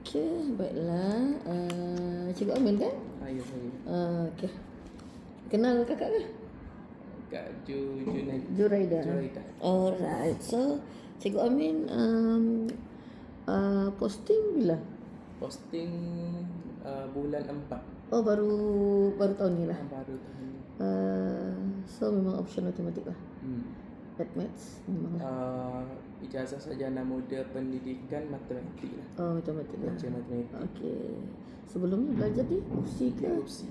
Okey, baiklah. Cikgu Amin kan? Ya, saya. Okey. Kenal kakak ke? Kak Junaid. Juraida. Juraida. Alright. So, Cikgu Amin posting bila? Posting bulan 4. Oh, baru tahun ni lah. Baru tahun ni. So memang option matematik lah. At maths memang lah. Ijazah sarjana muda pendidikan matematik lah. Oh, matematik lah. Belajar matematik. Okey. Sebelum ni belajar di opsi ke? Opsi.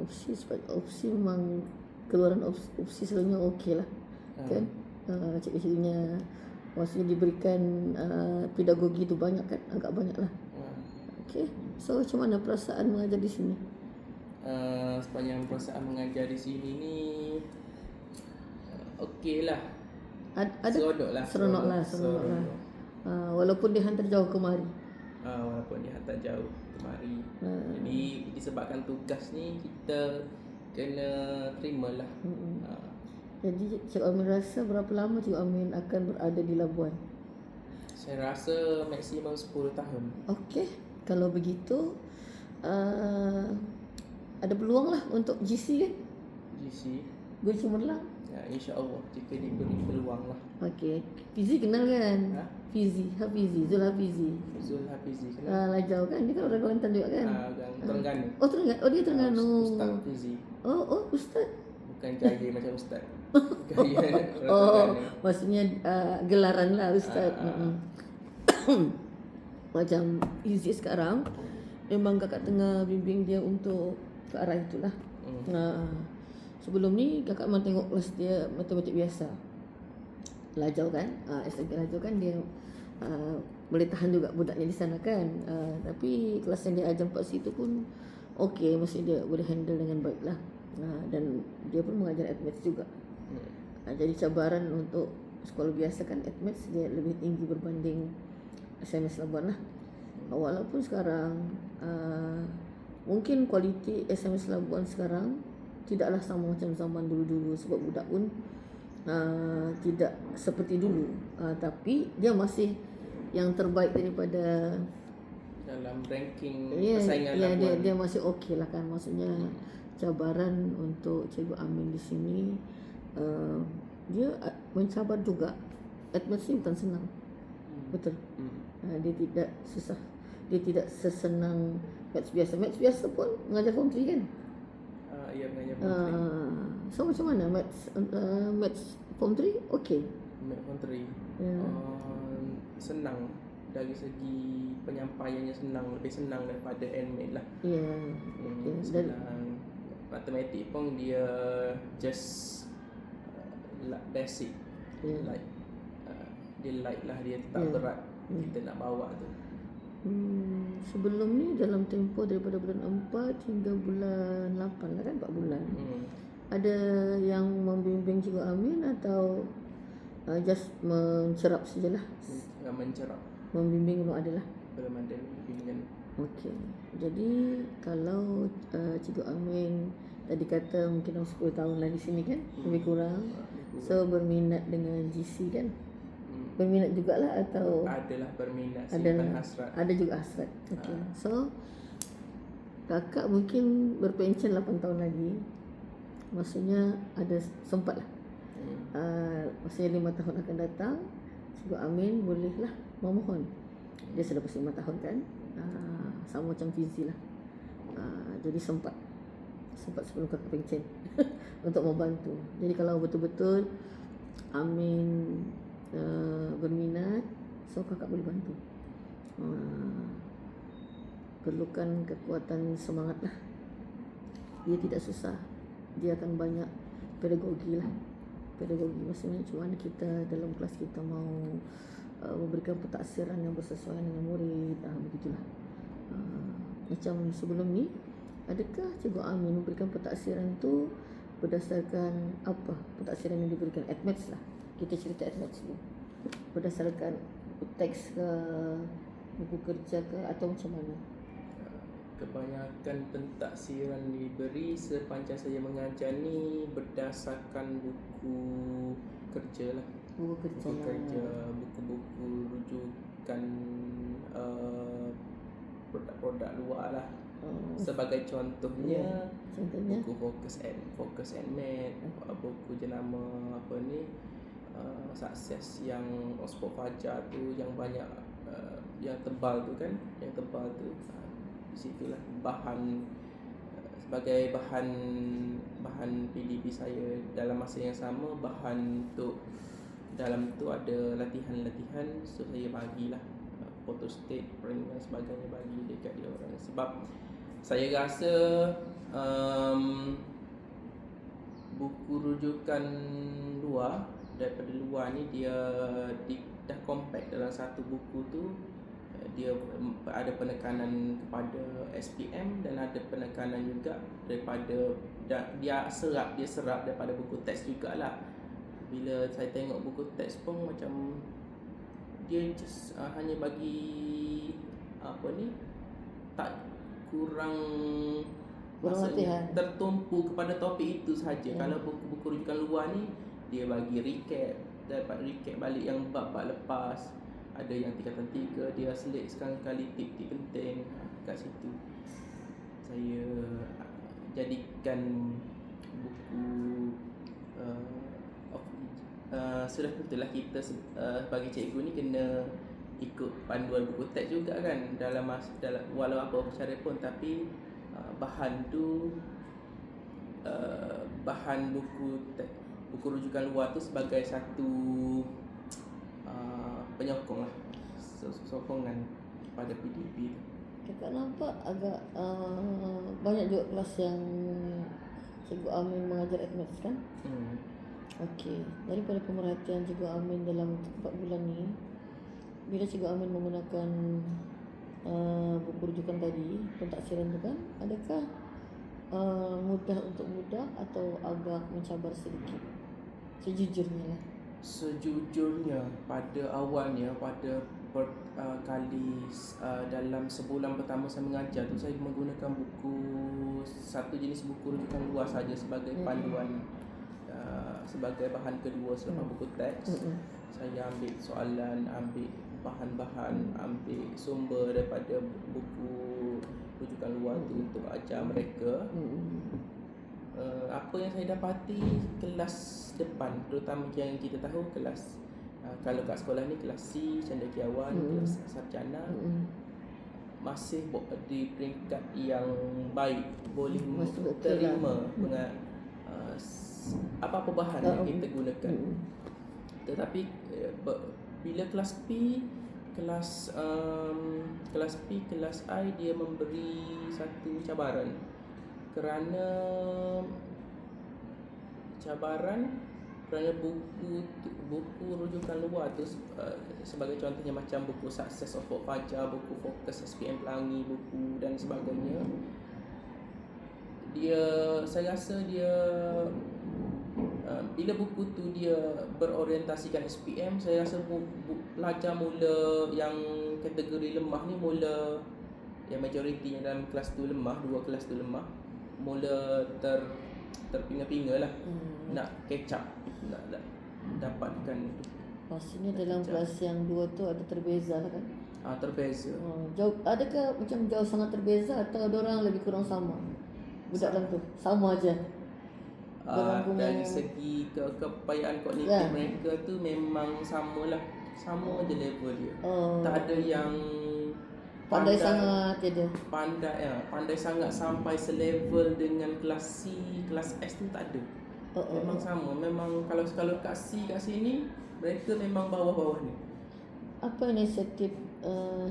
Opsi sebab opsi memang keluaran opsi selalunya okey lah. Kan? Cikgu-cikgunya maksudnya diberikan pedagogi tu banyak kan? Agak banyak lah. Okey. So macam mana perasaan mengajar di sini? Sepanjang perasaan mengajar di sini ni okey lah. Seronok lah. Seronok lah. Walaupun dia hantar jauh kemari. Walaupun dia hantar jauh kemari. Jadi disebabkan tugas ni kita kena terima lah. Jadi Cikgu Amin rasa berapa lama Cikgu Amin akan berada di Labuan? Saya rasa maksimum 10 tahun. Okey. Kalau begitu ada peluang lah untuk GC kan? GC. Guru Cemerlang. Ya, insya-Allah jika diberi peluang lah. Okey. Fizi kenal kan? Fizi, Hafizi, Zul Hafizi. Zul Hafizi kenal. Lajau kan? Dia kan orang Kelantan juga kan? Orang Terengganu. Oh, Terengganu. Oh, dia Terengganu. Ustaz Fizi. Oh, ustaz. Bukan gaya macam ustaz. Gaya orang Terengganu. Maksudnya gelaran lah ustaz. Macam Fizi sekarang memang kakak tengah bimbing dia untuk ke arah itulah. Sebelum ni kakak memang tengok kelas dia matematik biasa. Lajau kan, SMP Lajau kan dia boleh tahan juga budaknya di sana kan. Tapi kelas yang dia ajar 4 situ pun okey, mesti dia boleh handle dengan baik lah. Dan dia pun mengajar Maths juga. Jadi cabaran untuk sekolah biasa kan Maths dia lebih tinggi berbanding SMS Labuan lah. Walaupun sekarang mungkin kualiti SMS Labuan sekarang tidaklah sama macam zaman dulu-dulu sebab budak pun tidak seperti dulu, tapi dia masih yang terbaik daripada dalam ranking persaingan Labuan. Dia masih okey lah kan. Maksudnya cabaran untuk Cikgu Amin di sini dia mencabar juga. Maths ni bukan senang. Betul. Dia tidak susah. Dia tidak sesenang Maths biasa. Maths biasa pun mengajar form 3 kan? Ya, mengajar form 3. So macam mana Maths form 3 okey? Maths form 3 senang dari segi penyampaiannya, lebih senang daripada NMAT lah. Senang. Matematik pun dia just basic. Like dia light lah, dia tak berat kita nak bawa tu. Sebelum ni dalam tempoh daripada bulan 4 hingga bulan 8 lah kan, 4 bulan. Ada yang membimbing Cikgu Amin atau just mencerap sajalah? Mencerap. Membimbing belum ada lah? Belum ada bimbingan. Okey. Jadi kalau Cikgu Amin tadi kata mungkin 10 tahun lah di sini kan, lebih kurang. So berminat dengan GC kan? Berminat jugalah atau? Adalah berminat, simpan hasrat. Ada juga hasrat. Okey. So kakak mungkin berpencen 8 tahun lagi. Maksudnya ada sempat lah. Maksudnya 5 tahun akan datang, Cikgu Amin bolehlah memohon. Dia sudah lepas 5 tahun kan, sama macam Fizi lah. Jadi sempat sebelum kakak pencen untuk membantu. Jadi kalau betul-betul Amin berminat, so kakak boleh bantu. Perlukan kekuatan semangat lah. Dia tidak susah. Dia akan banyak pedagogi lah. Pedagogi maksudnya macam mana kita dalam kelas kita mau memberikan pentaksiran yang bersesuaian dengan murid, begitulah. Macam sebelum ni, adakah Cikgu Amin memberikan pentaksiran tu berdasarkan apa? Pentaksiran yang diberikan Maths lah. Kita cerita Maths dulu. Berdasarkan teks ke, buku kerja ke, atau macam mana? Kebanyakan pentaksiran diberi sepanjang saya mengajar ni berdasarkan buku kerja lah. Buku kerja, buku-buku rujukan produk luar lah. Sebagai contohnya buku Focus and Math, buku jenama apa ni, Sukses yang Oxford Fajar tu, yang banyak yang tebal tu kan, yang tebal tu, di situlah bahan sebagai bahan PDP saya. Dalam masa yang sama, bahan untuk dalam tu ada latihan-latihan, so saya bagilah photostat, print dan sebagainya bagi dekat dia orang. Sebab saya rasa buku rujukan luar, daripada luar ni dia dah compact dalam satu buku tu. Dia ada penekanan kepada SPM dan ada penekanan juga daripada dia serap daripada buku teks jugalah. Bila saya tengok buku teks pun macam dia just hanya bagi apa ni, tak kurang latihan, tertumpu kepada topik itu sahaja. Kalau buku rujukan luar ni dia bagi dapat recap balik yang bab-bab lepas. Ada yang tingkatan 3, dia selit sekali tip-tip penting. Kat situ saya jadikan buku sudah tentulah kita sebagai cikgu ni kena ikut panduan buku teks juga kan, dalam walau apa cara pun, tapi bahan tu bahan buku rujukan luar tu sebagai satu penyokong lah, sokongan pada PDP tu. Kakak nampak agak banyak juga kelas yang Cikgu Amin mengajar Admaths kan? Okey, daripada pemerhatian Cikgu Amin dalam 4 bulan ni, bila Cikgu Amin menggunakan buku rujukan tadi, pentaksiran tu kan, adakah mudah untuk mudah atau agak mencabar sedikit? Sejujurnya lah. Sejujurnya pada awalnya, pada kali dalam sebulan pertama saya mengajar tu, saya menggunakan satu jenis buku rujukan luar saja sebagai panduan, sebagai bahan kedua selepas buku teks. Saya ambil soalan, ambil bahan-bahan, ambil sumber daripada buku rujukan luar tu untuk ajar mereka. Apa yang saya dapati kelas depan, terutama yang kita tahu kelas kalau kat sekolah ni kelas C, cendekiawan, kelas sarjana, masih di peringkat yang baik, boleh terima dengan apa-apa bahan yang kita gunakan. Tetapi bila kelas P, kelas I, dia memberi satu cabaran kerana buku rujukan luar tu, sebagai contohnya macam buku Sukses Oxford Fajar, buku Fokus SPM Pelangi, buku dan sebagainya. Saya rasa dia bila buku tu dia berorientasikan SPM, saya rasa pelajar mula yang kategori lemah ni, mula yang majoriti yang dalam kelas tu lemah, 2 kelas tu lemah, mula terpinga-pinga lah, nak catch up, nak dapatkan tu. Pastinya dalam kelas yang 2 tu ada terbeza lah kan? Terbeza. Jauh, adakah macam jauh sangat terbeza atau ada orang lebih kurang sama? Budak dalam tu sama aja. Dari segi kepayaan kognitif mereka tu memang samalah, sama je level dia. Tak ada yang pandai sangat ada. Pandai sangat sampai selevel dengan kelas C, kelas S tu tak ada. Memang sama. Memang kalau kat C kat sini, mereka memang bawah-bawah ni. Apa inisiatif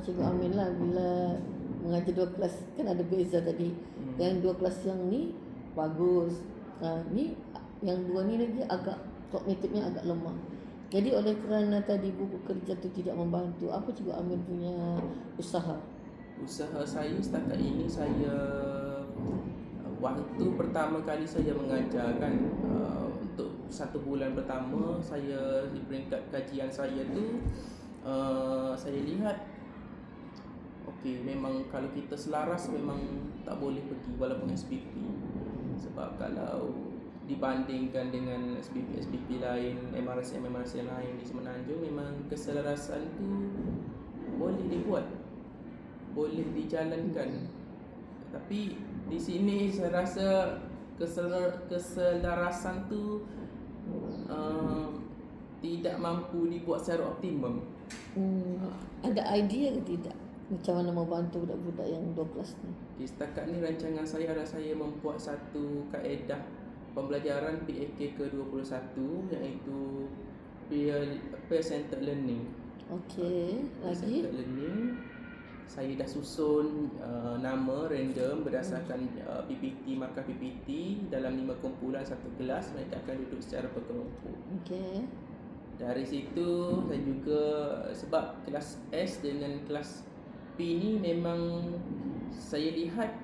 Cikgu Amin lah bila mengajar 2 kelas, kan ada beza tadi. Yang 2 kelas yang ni bagus, ni yang 2 ni lagi agak kognitifnya agak lemah. Jadi oleh kerana tadi buku kerja tu tidak membantu, apa Cikgu Amin punya usaha? Usaha saya setakat ini, saya waktu pertama kali saya mengajar kan, untuk 1 bulan pertama saya di peringkat kajian saya tu, saya lihat okey, memang kalau kita selaras memang tak boleh pergi walaupun SPP. Sebab kalau dibandingkan dengan SPP lain, MRSM lain di Semenanjung, memang keselarasan tu boleh dibuat. boleh dijalankan. Tapi di sini saya rasa keselarasan tu tidak mampu dibuat secara optimum. Ada idea ke tidak macam mana membantu budak-budak yang 12 ni? Setakat ni rancangan saya adalah saya membuat satu kaedah pembelajaran PAK ke-21 iaitu peer centered learning. Okey, lagi? Peer centered learning. Saya dah susun nama random berdasarkan PPT, markah PPT dalam 5 kumpulan satu kelas. Mereka akan duduk secara berkelompok. Okey. Dari situ saya juga, sebab kelas S dengan kelas P ni memang saya lihat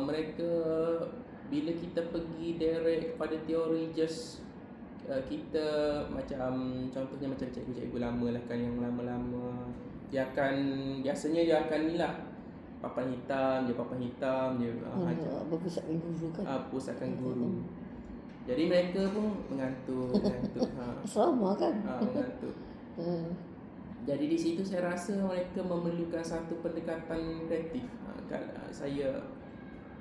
mereka bila kita pergi direct kepada teori, just kita macam contohnya macam cikgu-cikgu lama lah kan, yang lama-lama biasanya dia akan ni lah, papan hitam je Berpusatkan guru kan? Pusatkan guru. Jadi mereka pun mengantuk. Asrama kan? Mengantuk. Jadi di situ saya rasa mereka memerlukan satu pendekatan kreatif. Saya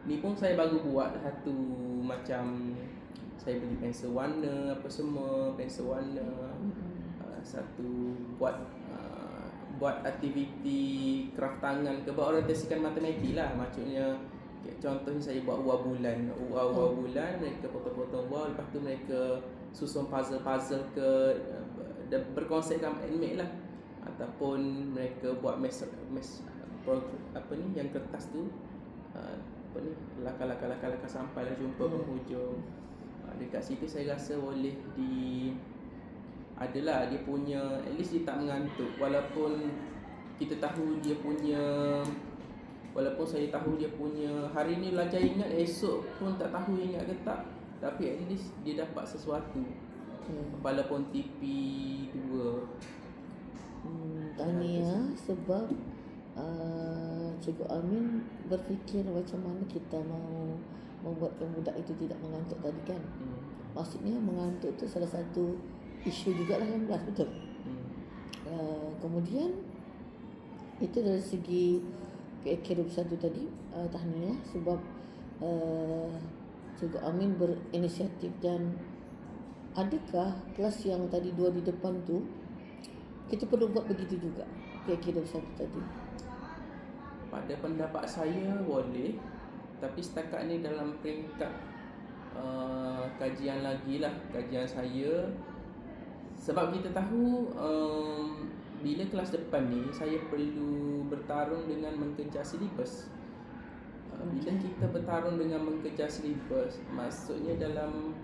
ni pun saya baru buat satu macam, saya beli pensel warna apa semua, pensel warna, satu buat aktiviti craft tangan ke, buat orientasikan matematik lah. Maksudnya contohnya saya buat uar bulan, mereka potong-potong uar, lepas tu mereka susun puzzle ke, berkonsepkan handmade lah. Ataupun mereka buat mes apa ni yang kertas tu, apa ni, laka sampai lah jumpa penghujung. Dekat situ saya rasa boleh adalah dia punya, at least dia tak mengantuk. Walaupun saya tahu dia punya hari ni belajar ingat, esok pun tak tahu ingat ke tak, tapi at least dia dapat sesuatu. Walaupun TP2. Tahniah sebab Cikgu Amin berfikir macam mana kita mau membuatkan budak itu tidak mengantuk tadi kan. Maksudnya mengantuk tu salah satu isu jugalah kan, betul. Kemudian itu dari segi PAK21 tadi, tahniah sebab Cikgu Amin berinisiatif. Dan adakah kelas yang tadi 2 di depan tu kita perlu buat begitu juga PAK21 tadi? Pada pendapat saya boleh, tapi setakat ni dalam peringkat kajian saya. Sebab kita tahu bila kelas depan ni saya perlu bertarung dengan mengejar silibus. Bila kita bertarung dengan mengejar silibus, maksudnya dalam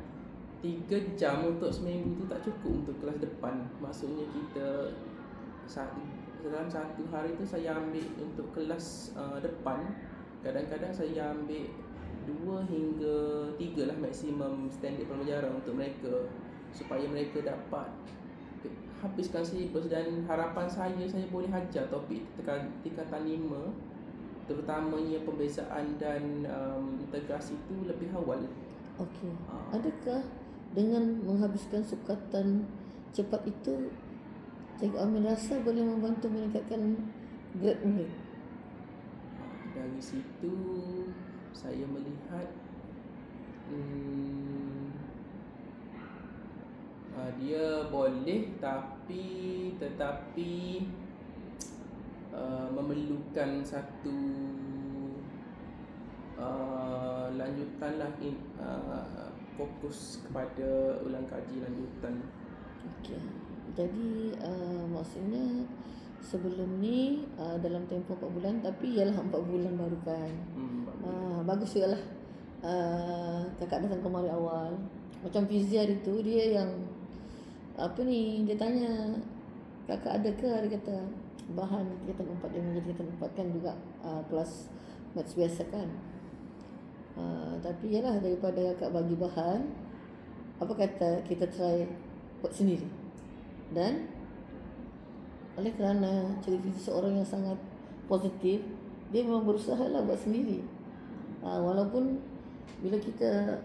3 jam untuk seminggu tu tak cukup untuk kelas depan. Maksudnya kita dalam satu hari tu saya ambil untuk kelas depan, kadang-kadang saya ambil 2 hingga 3 lah maksimum standard pembelajaran untuk mereka, supaya mereka dapat habiskan silibus. Dan harapan saya boleh ajar topik tingkatan 5, terutamanya pembezaan dan integrasi tu lebih awal. Okey. Adakah dengan menghabiskan sukatan cepat itu, Cikgu Amin rasa boleh membantu meningkatkan grade murid? Dari situ saya melihat dia boleh, tetapi memerlukan satu lanjutan lah, fokus kepada ulang kaji lanjutan. Okey. Jadi maksudnya sebelum ni dalam tempoh 4 bulan, tapi ialah 4 bulan baru kan. Bagus juga lah. Kakak datang kemari awal. Macam Fizia hari tu, dia yang dia tanya, kakak ada ke, dia kata bahan kita tempat dia menjadi tempat kan juga kelas maths biasa kan. Tapi ialah daripada kakak bagi bahan, apa kata kita try buat sendiri. Dan oleh kerana Cikgu Fizi seorang yang sangat positif, dia memang berusaha lah buat sendiri. Walaupun bila kita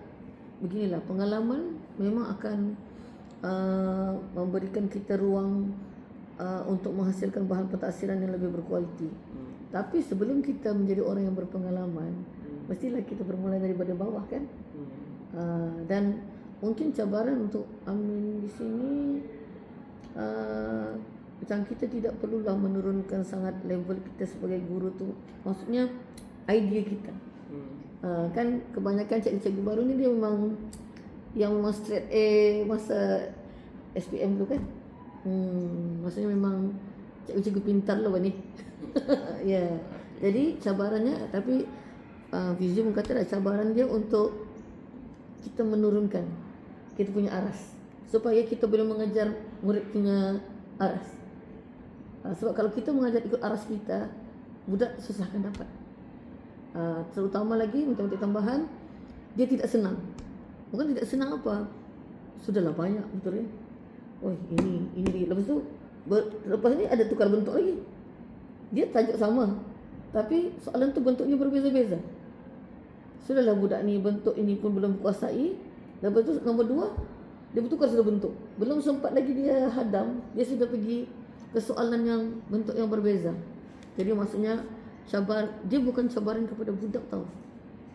beginilah, pengalaman memang akan memberikan kita ruang untuk menghasilkan bahan pentadsiran yang lebih berkualiti. Tapi sebelum kita menjadi orang yang berpengalaman, mestilah kita bermula daripada bawah kan. Dan mungkin cabaran untuk Amin di sini, macam kita tidak perlulah menurunkan sangat level kita sebagai guru tu. Maksudnya idea kita. Kan kebanyakan cikgu-cikgu baru ni dia memang yang memang straight A masa SPM tu kan. Maksudnya memang cikgu-cikgu pintar lah ni. Ya. Jadi cabarannya, tapi Fizi pun kata cabaran dia untuk kita menurunkan kita punya aras supaya kita boleh mengajar murid punya aras. Sebab kalau kita mengajar ikut aras kita, budak susah akan dapat. Terutama lagi matematik tambahan, dia tidak senang. Bukan tidak senang apa, sudahlah banyak betul ya. Oh ini lepas tu lepas ni ada tukar bentuk lagi. Dia tajuk sama, tapi soalan tu bentuknya berbeza-beza. Sudahlah budak ni bentuk ini pun belum kuasai. Lepas tu nombor 2, dia bertukar sudah bentuk. Belum sempat lagi dia hadam, dia sudah pergi ke soalan yang bentuk yang berbeza. Jadi maksudnya dia bukan cabaran kepada budak tau.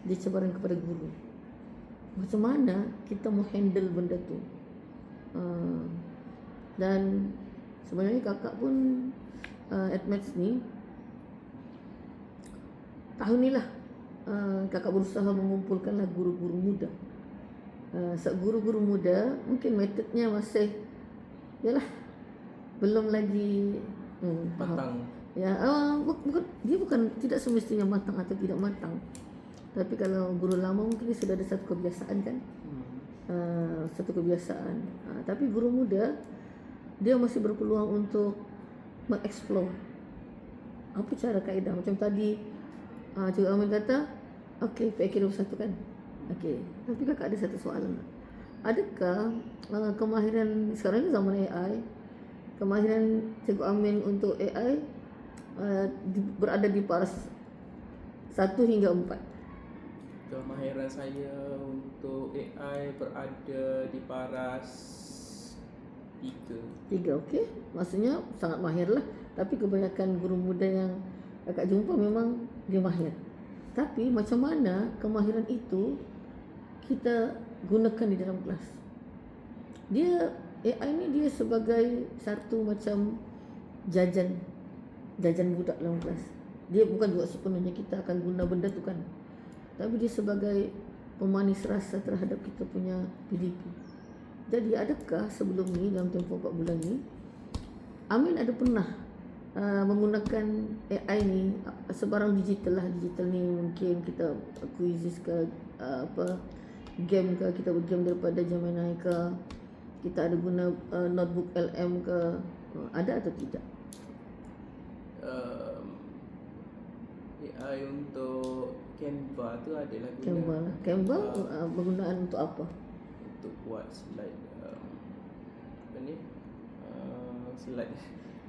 Dia cabaran kepada guru. Macam mana kita mau handle benda tu. Dan sebenarnya kakak pun Admaths ni tahun ni lah kakak berusaha mengumpulkanlah guru-guru muda. Guru-guru muda mungkin metodnya masih yalah belum lagi matang. Ya, dia bukan tidak semestinya matang atau tidak matang. Tapi kalau guru lama mungkin dia sudah ada satu kebiasaan kan. Satu kebiasaan. Tapi guru muda dia masih berpeluang untuk mengeksplor apa cara kaedah. Macam tadi Cikgu Amin kata, okey, PAK 21 kan. Okey, tapi kakak ada satu soalan. Adakah kemahiran sekarang ni zaman AI, kemahiran Cikgu Amin untuk AI berada di paras 1 hingga 4? Kemahiran saya untuk AI berada di paras 3. Okey. Maksudnya sangat mahir lah. Tapi kebanyakan guru muda yang kakak jumpa memang dia mahir. Tapi macam mana kemahiran itu kita gunakan di dalam kelas? AI ni dia sebagai satu macam jajan budak dalam kelas. Dia bukan juga sepenuhnya kita akan guna benda tu kan. Tapi dia sebagai pemanis rasa terhadap kita punya PDP. Jadi adakah sebelum ni dalam tempoh 4 bulan ni Amin ada pernah menggunakan AI ni sebarang digital lah. Digital ni mungkin kita quizzes ke game ke, kita bergame daripada Gemini ke, kita ada guna notebook LM ke, ada atau tidak? AI untuk Canva tu adalah Canva lah. Canva penggunaan untuk apa? Untuk buat slide apa ni?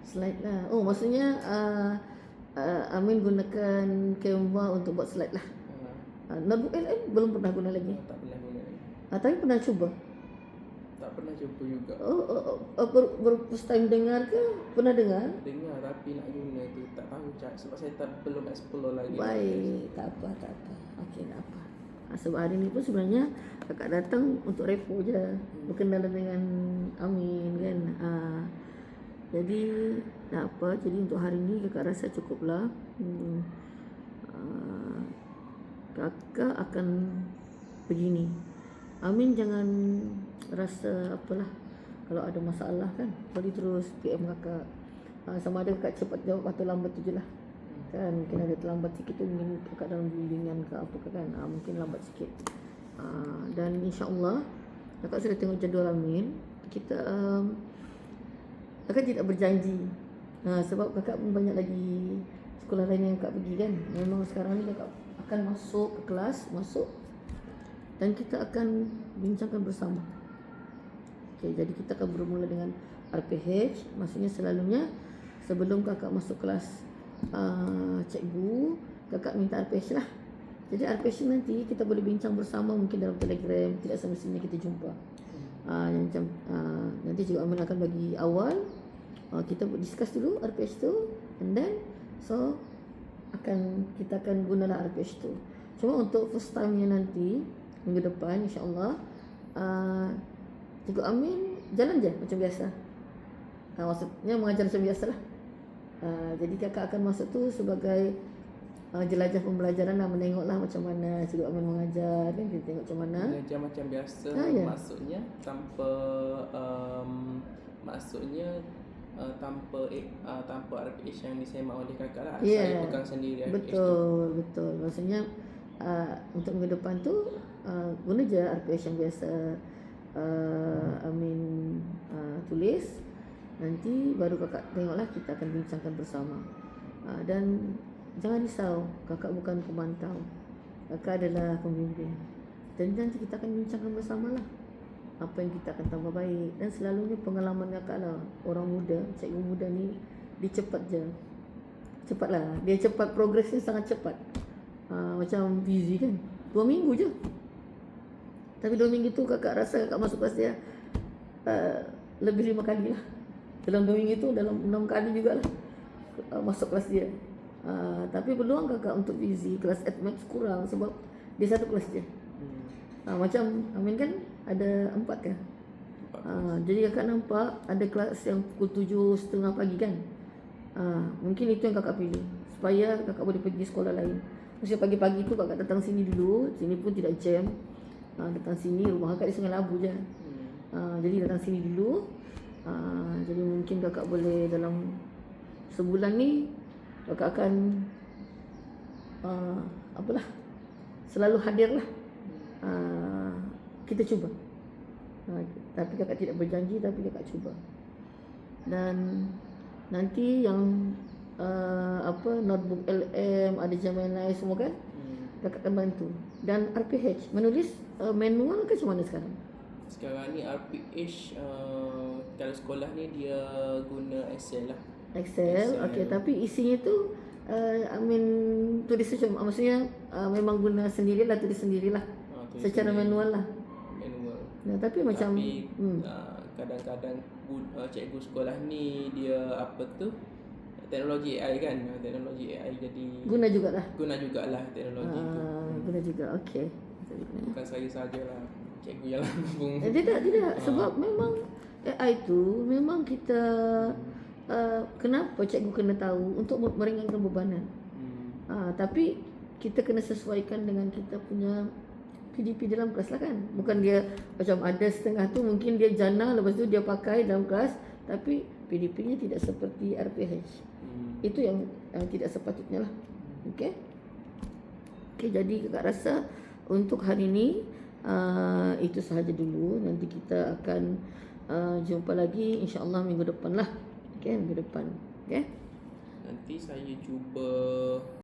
Slide lah. Oh, maksudnya Amin gunakan Canva untuk buat slide lah. Notebook LM belum pernah guna lagi. Tak pernah guna lagi. Tapi pernah cuba? Tak pernah cuba juga. First time dengar ke? Pernah dengar? Dengar tapi nak guna tu tak tahu sebab saya belum explore lagi. Baik, tak apa. Okey, tak apa. Sebab hari ni pun sebenarnya kakak datang untuk repo je, berkenalan dengan Amin kan. Jadi tak apa. Jadi untuk hari ni kakak rasa cukuplah. Kakak akan begini. Amin jangan rasa apalah kalau ada masalah kan, boleh terus PM kakak. Sama ada kakak cepat jawab atau lambat tu je lah. Kan mungkin ada terlambat sikit tu, mungkin kakak dalam bimbingan ke apa kan, mungkin lambat sikit. Dan insya-Allah kakak sudah tengok jadual Amin. Kita kakak tidak berjanji. Sebab kakak pun banyak lagi sekolah lain yang kakak pergi kan. Memang sekarang ni kakak akan masuk ke kelas, dan kita akan bincangkan bersama. Okey, jadi kita akan bermula dengan RPH. Maksudnya selalunya sebelum kakak masuk kelas cikgu, kakak minta RPH lah. Jadi RPH nanti kita boleh bincang bersama, mungkin dalam Telegram, tidak semestinya kita jumpa. Macam nanti juga Amin akan bagi awal, kita discuss dulu RPH tu, and then so kita akan gunalah RPG tu. Cuma untuk first time-nya nanti minggu depan insya-Allah Cikgu Amin jalan je macam biasa. Maksudnya mengajar macam biasalah. Jadi kakak akan masuk tu sebagai jelajah pembelajaran lah, menengoklah macam mana Cikgu Amin mengajar, kan kita tengok macam mana. Mengajar macam biasa, Ya. maksudnya tanpa tanpa RPH yang disemak oleh kakak lah. Ya. Saya pegang sendiri RPH tu. Betul. Maksudnya untuk minggu depan tu guna je RPH yang biasa Amin tulis. Nanti baru kakak tengoklah, kita akan bincangkan bersama. Dan jangan risau, kakak bukan pemantau, kakak adalah pembimbing. Dan nanti kita akan bincangkan bersama lah apa yang kita akan tambah baik. Dan selalunya pengalaman kakak lah, orang muda, cikgu muda ni dia cepatlah, dia cepat, progresnya sangat cepat. Macam busy kan, 2 minggu je, tapi 2 minggu tu kakak rasa kakak masuk kelas dia lebih 5 kali lah. Dalam 2 minggu tu dalam 6 kali jugalah masuk kelas dia. Tapi peluang kakak untuk busy kelas advanced kurang sebab dia satu kelas je. Macam Amin kan ada 4 kan. Jadi kakak nampak ada kelas yang pukul 7.30 pagi kan. Mungkin itu yang kakak pilih supaya kakak boleh pergi sekolah lain. Mesti pagi-pagi tu kakak datang sini dulu, sini pun tidak jam. Datang sini, rumah kakak di Sungai Labu je. Jadi datang sini dulu. Jadi mungkin kakak boleh dalam sebulan ni kakak akan selalu hadir lah. Kita cuba. Tapi kakak tidak berjanji, tapi kakak cuba. Dan nanti yang notebook LM, ada jaminan lain semua kan, kakak akan bantu. Dan RPH menulis manual ke macam mana sekarang? Sekarang ni RPH kalau sekolah ni dia guna Excel lah. Excel. Okey, tapi isinya tu Amin tulis macam, maksudnya memang guna sendirilah, tulis sendirilah. Secara manual lah. Nah, tapi macam kadang-kadang cikgu sekolah ni dia teknologi AI kan, teknologi AI jadi guna jugalah teknologi tu. Guna juga. Okey. Bukan saya sajalah, cikgu yang lambung. Tidak, sebab memang AI tu memang kita kenapa cikgu kena tahu untuk meringankan bebanan. Tapi kita kena sesuaikan dengan kita punya PDP dalam kelas lah kan. Bukan dia macam ada setengah tu mungkin dia jana, lepas tu dia pakai dalam kelas, tapi PDP-nya tidak seperti RPH. Itu yang tidak sepatutnya lah. Okey, jadi kakak rasa untuk hari ni itu sahaja dulu. Nanti kita akan jumpa lagi insya-Allah minggu depan lah. Okey, minggu depan. Okey. Nanti saya cuba